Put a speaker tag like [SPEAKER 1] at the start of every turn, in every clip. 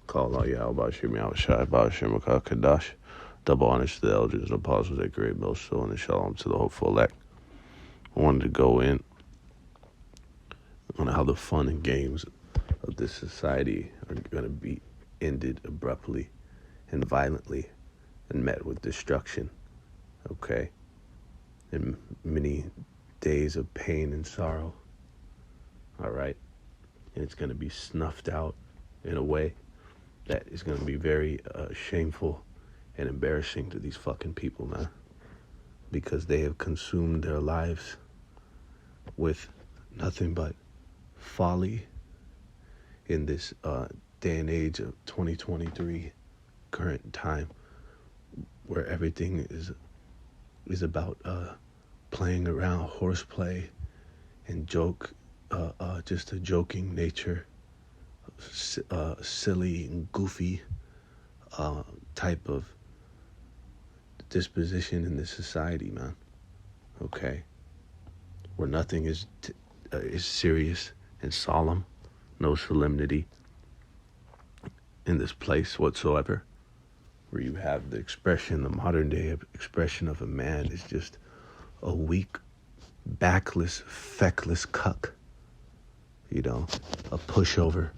[SPEAKER 1] Call out Yahweh Shemi Shai Shemaka Kadash. Double honors to the elders and apostles at Great Millstone and Shalom to the hopeful elect. I wanted to go in on how the fun and games of this society are going to be ended abruptly and violently and met with destruction, okay? And many days of pain and sorrow, all right? And it's going to be snuffed out in a way that is going to be very shameful and embarrassing to these fucking people, man, because they have consumed their lives with nothing but folly in this day and age of 2023 current time, where everything is about playing around, horseplay and joke, just a joking nature, silly and goofy type of disposition in this society, man. Okay, where nothing is serious and solemn, no solemnity in this place whatsoever. Where you have the expression, the modern day expression of a man is just a weak, backless, feckless cuck. You know, a pushover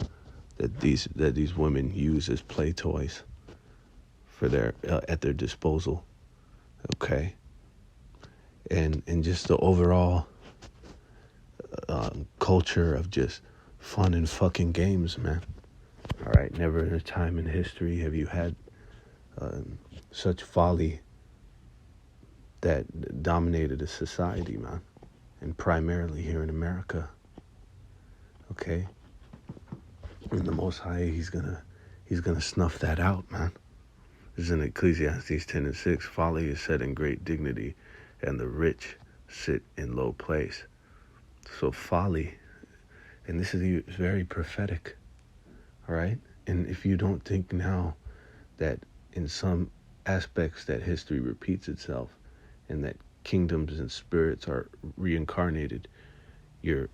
[SPEAKER 1] that these women use as play toys for their at their disposal. Okay, and just the overall culture of just fun and fucking games, man. All right, never in a time in history have you had such folly that dominated a society, man, and primarily here in America. Okay, and the Most High, he's gonna snuff that out, man. This is in Ecclesiastes 10:6. Folly is set in great dignity, and the rich sit in low place. So folly, and this is very prophetic, all right? And if you don't think now that in some aspects that history repeats itself and that kingdoms and spirits are reincarnated, you're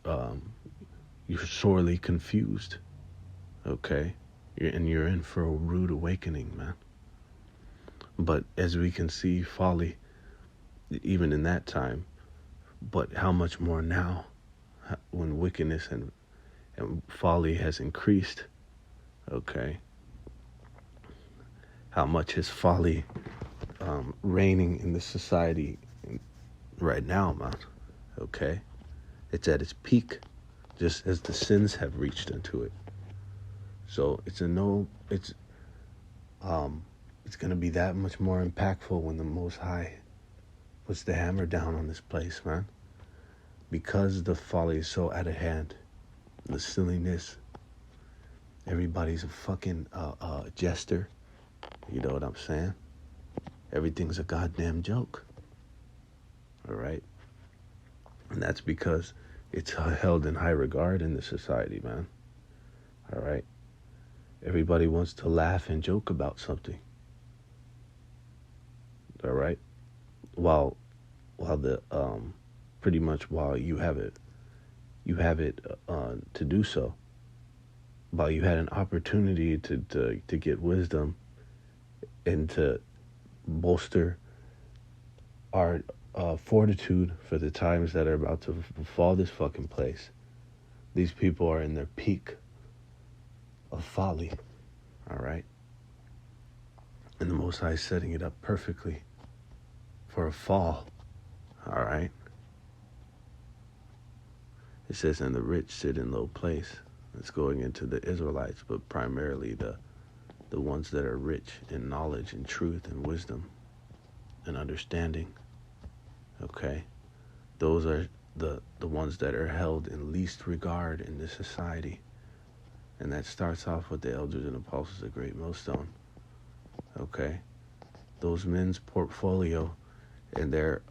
[SPEAKER 1] sorely confused, okay? You're in for a rude awakening, man. But as we can see, folly, even in that time, but how much more now, when wickedness and folly has increased, okay? How much is folly reigning in this society right now, man? Okay? It's at its peak, just as the sins have reached into it. So it's going to be that much more impactful when the Most High puts the hammer down on this place, man. Because the folly is so out of hand, the silliness, everybody's a fucking jester. You know what I'm saying? Everything's a goddamn joke. All right? And that's because it's held in high regard in the society, man. All right? Everybody wants to laugh and joke about something. All right? While the pretty much while you have it to do so, while you had an opportunity to get wisdom and to bolster our fortitude for the times that are about to fall this fucking place. These people are in their peak of folly, all right? And the Most High is setting it up perfectly for a fall, all right? It says, and the rich sit in low place. It's going into the Israelites, but primarily the ones that are rich in knowledge and truth and wisdom and understanding, okay? Those are the ones that are held in least regard in this society. And that starts off with the elders and apostles of Great Millstone, okay? Those men's portfolio and their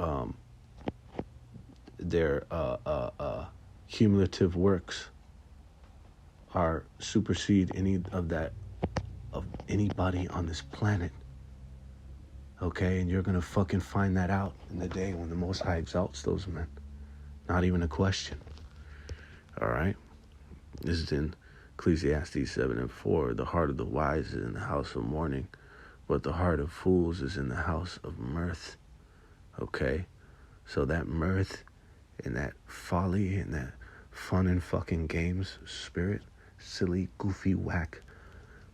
[SPEAKER 1] cumulative works are supersede any of anybody on this planet, okay? And you're gonna fucking find that out in the day when the Most High exalts those men. Not even a question. All right? This is in Ecclesiastes 7:4, the heart of the wise is in the house of mourning, but the heart of fools is in the house of mirth. Okay? So that mirth and that folly and that fun and fucking games spirit, silly, goofy, whack,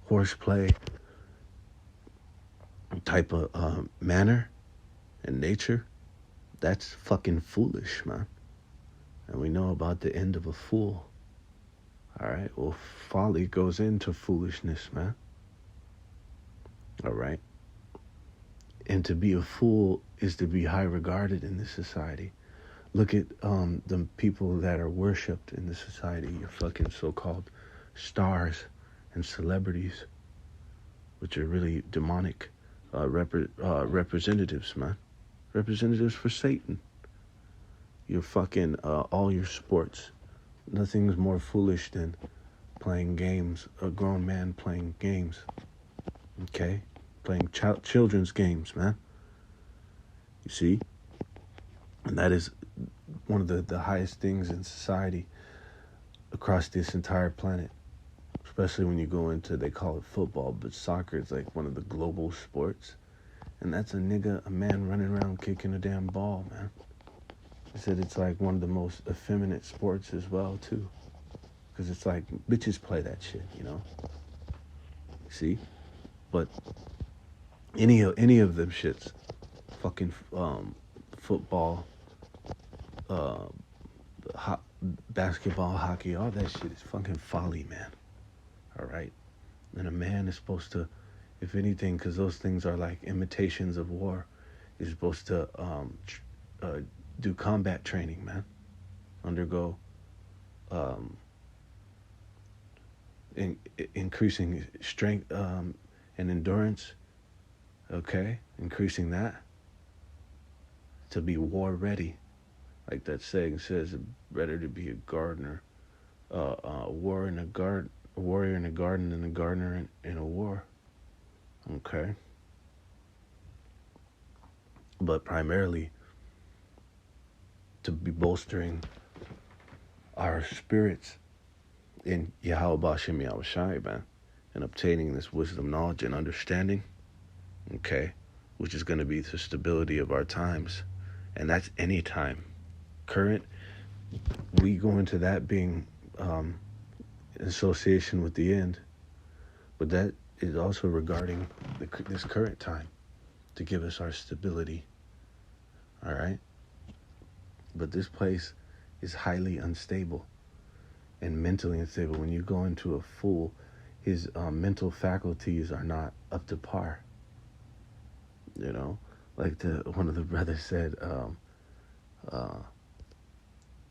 [SPEAKER 1] horseplay type of manner and nature, that's fucking foolish, man. And we know about the end of a fool. All right? Well, folly goes into foolishness, man. All right? And to be a fool is to be high regarded in this society. Look at the people that are worshipped in this society, your fucking so-called stars and celebrities, which are really demonic representatives, man. Representatives for Satan. Your fucking, all your sports. Nothing's more foolish than playing games, a grown man playing games. Okay? Playing children's games, man. You see? And that is one of the highest things in society across this entire planet. Especially when you go into, they call it football, but soccer is like one of the global sports. And that's a man running around kicking a damn ball, man. He said it's like one of the most effeminate sports as well, too. Because it's like, bitches play that shit, you know? See? But any of them shits, fucking football, basketball, hockey, all that shit is fucking folly, man. All right? And a man is supposed to, if anything, because those things are like imitations of war, is supposed to do combat training, man. Undergo increasing strength and endurance, okay? Increasing that to be war ready. Like that saying says, better to be a gardener, a warrior in a garden than a gardener in a war. Okay? But primarily to be bolstering our spirits in Yahweh Bashem Yahushai, man, and obtaining this wisdom, knowledge, and understanding, okay, which is going to be the stability of our times. And that's any time. Current, we go into that being in association with the end, but that is also regarding this current time to give us our stability, all right? But this place is highly unstable and mentally unstable. When you go into a fool, his mental faculties are not up to par. You know, like one of the brothers said,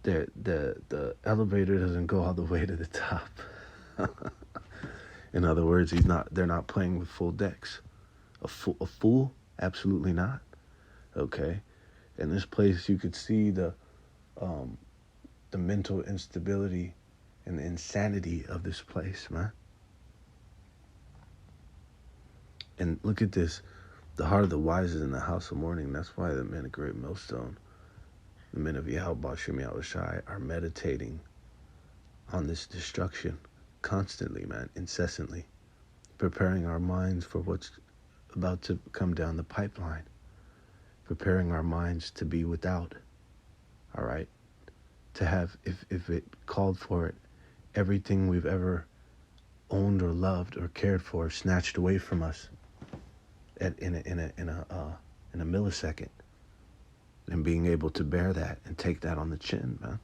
[SPEAKER 1] the elevator doesn't go all the way to the top. In other words, they're not playing with full decks. A fool? Absolutely not. Okay. In this place, you could see the mental instability and the insanity of this place, man. And look at this. The heart of the wise is in the house of mourning. That's why the men of Great Millstone, the men of Yahweh Bashem Yahushai, are meditating on this destruction constantly, man, incessantly, preparing our minds for what's about to come down the pipeline, preparing our minds to be without, all right, to have, if it called for it, everything we've ever owned or loved or cared for snatched away from us in a millisecond, and being able to bear that and take that on the chin, man.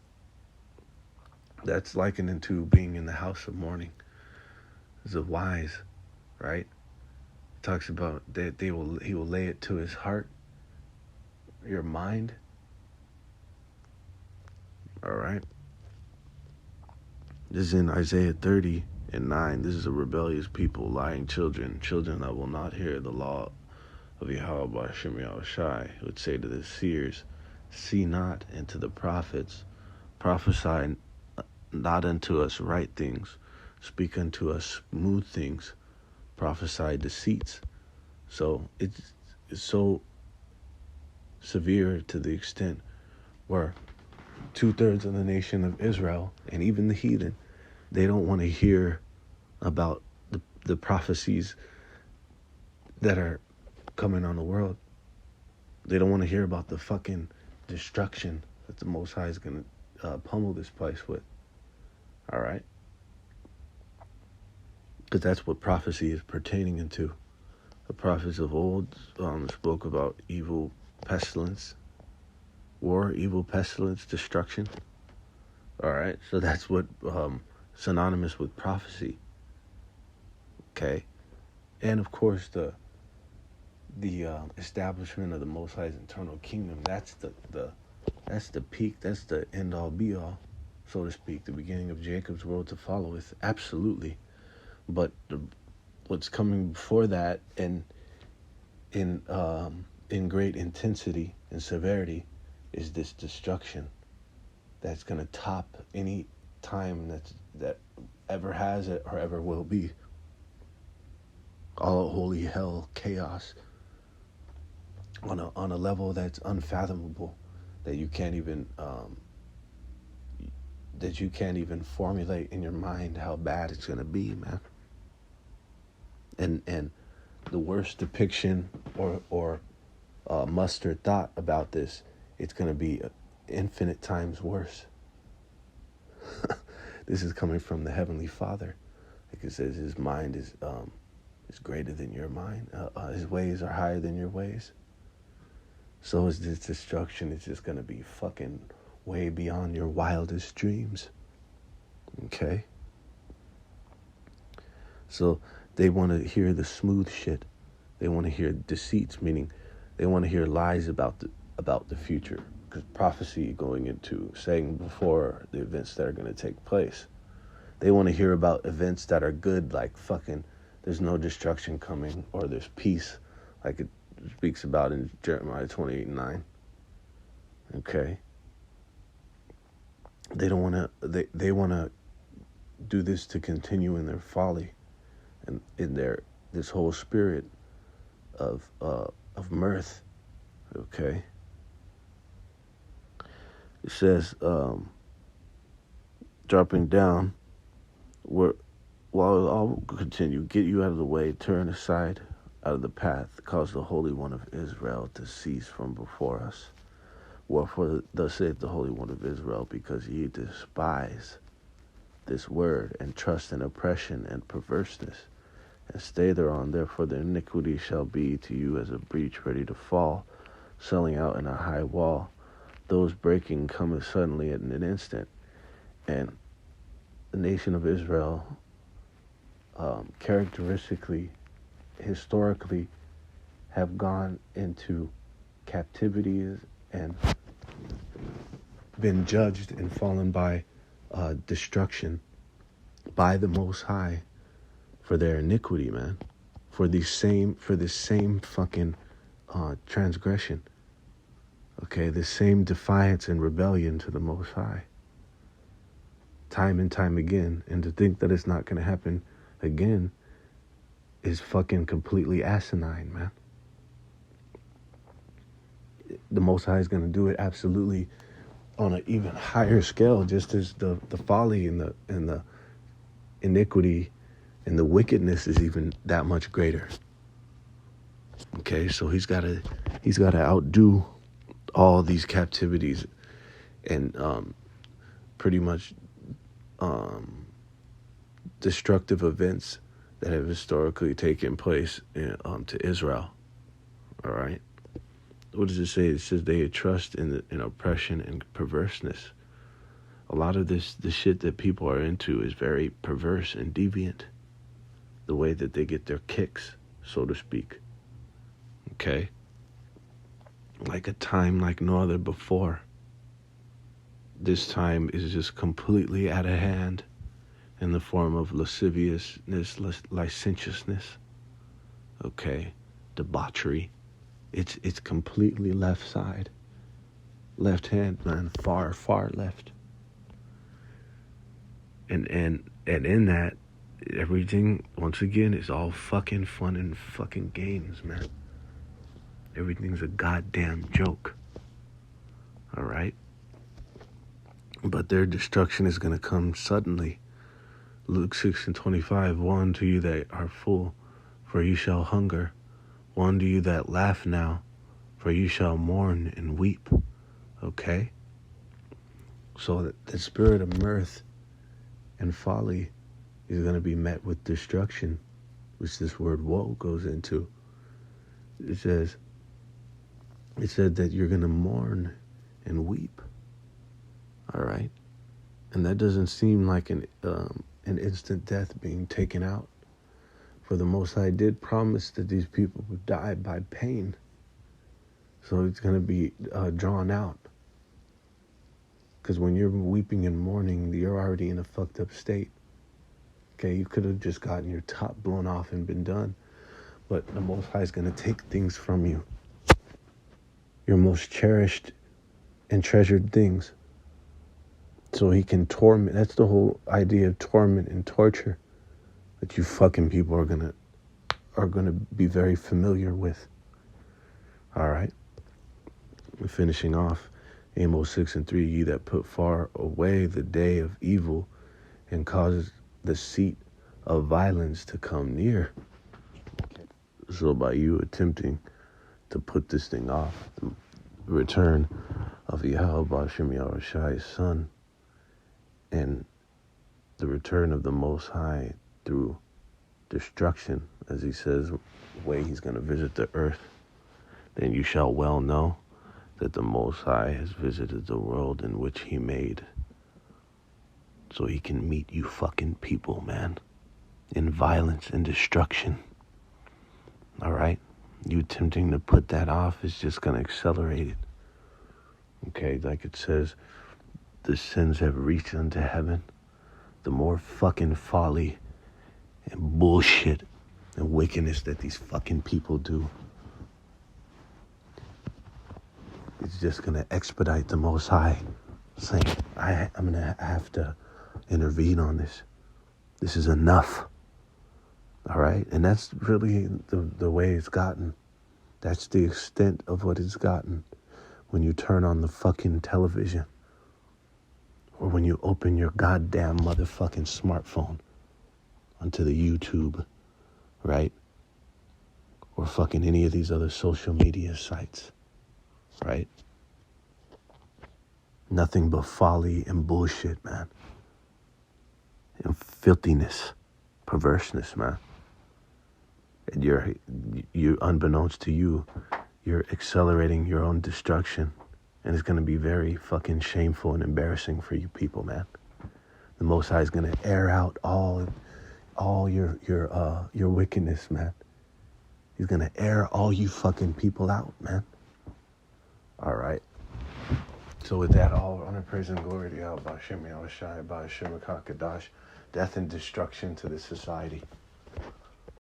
[SPEAKER 1] That's likened into being in the house of mourning. As a wise, right? It talks about that he will lay it to his heart, your mind. All right. This is in Isaiah 30:9. This is a rebellious people, lying children that will not hear the law of Yahweh Bashem Yahushai. It would say to the seers, see not, and to the prophets, prophesy not unto us right things, speak unto us smooth things, prophesy deceits. So it's so severe to the extent where 2/3 of the nation of Israel, and even the heathen, They don't want to hear about the prophecies that are coming on the world. They don't want to hear about the fucking destruction that the Most High is going to pummel this place with. All right? Because that's what prophecy is pertaining into. The prophets of old spoke about evil pestilence, war, evil pestilence, destruction. All right? So that's what synonymous with prophecy. Okay? And of course, the establishment of the Most High's eternal kingdom, that's the peak, that's the end-all be-all, so to speak, the beginning of Jacob's world to followeth, absolutely. But what's coming before that, and in great intensity and severity, is this destruction that's going to top any time that ever has it or ever will be. All holy hell, chaos, on a level that's unfathomable, that you can't even formulate in your mind how bad it's gonna be, man. And the worst depiction or mustard thought about this, it's gonna be infinite times worse. This is coming from the Heavenly Father. Like it says, His mind is greater than your mind. His ways are higher than your ways. So is this destruction. It's just going to be fucking way beyond your wildest dreams. Okay? So they want to hear the smooth shit. They want to hear deceits, meaning they want to hear lies about the future. Because prophecy going into saying before the events that are going to take place. They want to hear about events that are good, like fucking there's no destruction coming, or there's peace, like it speaks about in Jeremiah 28:9. Okay. They don't want to. They want to do this to continue in their folly, and in this whole spirit of mirth. Okay. It says, dropping down, while I'll continue, get you out of the way, turn aside out of the path, cause the Holy One of Israel to cease from before us. Wherefore thus saith the Holy One of Israel, because ye despise this word, and trust in oppression and perverseness, and stay thereon, therefore the iniquity shall be to you as a breach ready to fall, selling out in a high wall. Those breaking cometh suddenly at an instant. And the nation of Israel, characteristically, historically, have gone into captivities and been judged and fallen by destruction by the Most High for their iniquity, man, for this same fucking transgression. Okay, the same defiance and rebellion to the Most High. Time and time again. And to think that it's not going to happen again is fucking completely asinine, man. The Most High is going to do it absolutely on an even higher scale, just as the folly and the iniquity and the wickedness is even that much greater. Okay, so he's got to outdo all these captivities and pretty much destructive events that have historically taken place to Israel. All right. What does it say? It says they trust in oppression and perverseness. A lot of the shit that people are into is very perverse and deviant. The way that they get their kicks, so to speak. Okay? Like a time like no other before. This time is just completely out of hand in the form of lasciviousness, licentiousness. Okay? Debauchery. It's completely left side. Left hand, man. Far, far left. And in that, everything, once again, is all fucking fun and fucking games, man. Everything's a goddamn joke. All right? But their destruction is going to come suddenly. Luke 6:25, woe unto you that are full, for you shall hunger. Woe unto you that laugh now, for you shall mourn and weep. Okay? So the spirit of mirth and folly is going to be met with destruction, which this word woe goes into. It said that you're going to mourn and weep. All right? And that doesn't seem like an instant death being taken out. For the Most High did promise that these people would die by pain. So it's going to be drawn out. Because when you're weeping and mourning, you're already in a fucked up state. Okay, you could have just gotten your top blown off and been done. But the Most High is going to take things from you. Your most cherished and treasured things. So he can torment. That's the whole idea of torment and torture that you fucking people are gonna be very familiar with. All right. We're finishing off Amos 6:3. Ye that put far away the day of evil and causes the seat of violence to come near. So by you attempting to put this thing off, the return of Yahweh Ba'Shem Yahushai's son, and the return of the Most High through destruction, as he says, the way he's going to visit the earth, then you shall well know that the Most High has visited the world in which he made, so he can meet you fucking people, man, in violence and destruction. All right? You attempting to put that off is just going to accelerate it. Okay, like it says, the sins have reached unto heaven. The more fucking folly and bullshit and wickedness that these fucking people do, it's just going to expedite the Most High saying, I'm going to have to intervene on this. This is enough. All right? And that's really the way it's gotten. That's the extent of what it's gotten when you turn on the fucking television or when you open your goddamn motherfucking smartphone onto the YouTube, right? Or fucking any of these other social media sites, right? Nothing but folly and bullshit, man. And filthiness, perverseness, man. And you're unbeknownst to you, you're accelerating your own destruction. And it's going to be very fucking shameful and embarrassing for you people, man. The Most High is going to air out all your wickedness, man. He's going to air all you fucking people out, man. All right. So with that, all honor, praise, and glory to Yahweh Ba'Shem Yahushai Ba'Shem Kadash, death and destruction to this society.